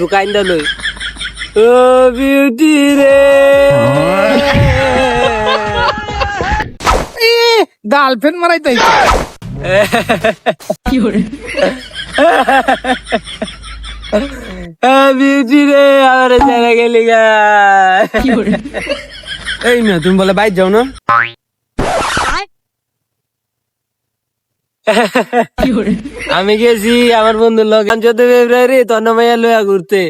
দোকান লই ও বিউটি রে গার্লফ্রেন্ড মারাই তাই বিউটি রে আমার জায়গা গেলি গা। এই না তুমি বলে বাইর যাও না আমি গেছি আমার বন্ধুর লোক 14 ফেব্রুয়ারি তন্ন মাইয়া লইয়া ঘুরতে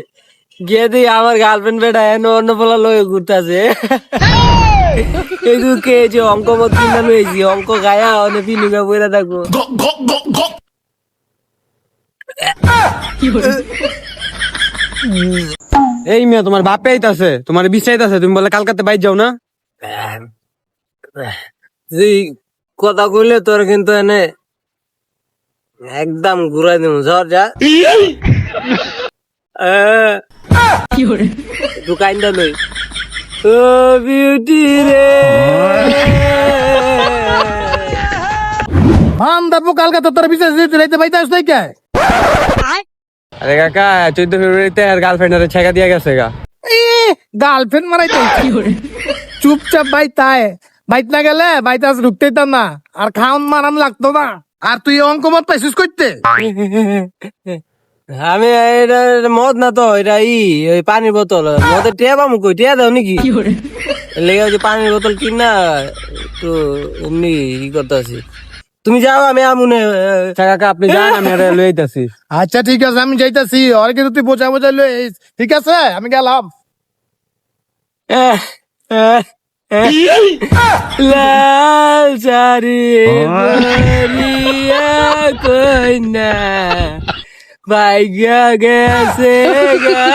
গিয়ে দিই আমার গার্লফ্রেন্ড বেটা অন্য পোলা লইয়া ঘুরতে আছে এই দুঃখে যে অঙ্ক মত কিনা লইছি অঙ্ক গায়া অনেক পিনুকা বইরা থাকবো। এই মেয়ে তোমার বাপে আইতাছে তোমার বিচাইতাছে তুমি বলে কালকাতে বাইর যাও না তুই কথা কইলে তোর কিন্তু এনে একদম ঘুরাই দিব ঝর যা দোকান লই ও বিউটি রে মান দাবো কালকাতে তোর বিচার দিতে রাইতে বাইতে আসতে কে আরে কাকা 14 ফেব্রুয়ারিতে আর গার্লফ্রেন্ডের ছেকা দিয়া গেছে গা গার্লফ্রেন্ড মারাই তাই চুপচাপ বাই তাই বাইত না গেলে বাইতে আজ ঢুকতেই তো না আর খাওন মারান লাগতো না আর তুই অঙ্ক মত পাইছিস করতে আমি এটা মদ না তো এটা ওই পানির বোতল মদের টিয়া পাবো কই টিয়া দাও নাকি লেগে হচ্ছে পানির বোতল কিনা তো এমনি করতে আছি তুমি যাও আমি আমুনে কাকা আপনি যান আমি আর লই আইতাছি আচ্ছা ঠিক আছে আমি যাইতাছি আর কিন্তু তুই বোঝা বোঝা লই ঠিক আছে আমি গেলাম লাল সারি কইনা ভাগ্য গেছে গা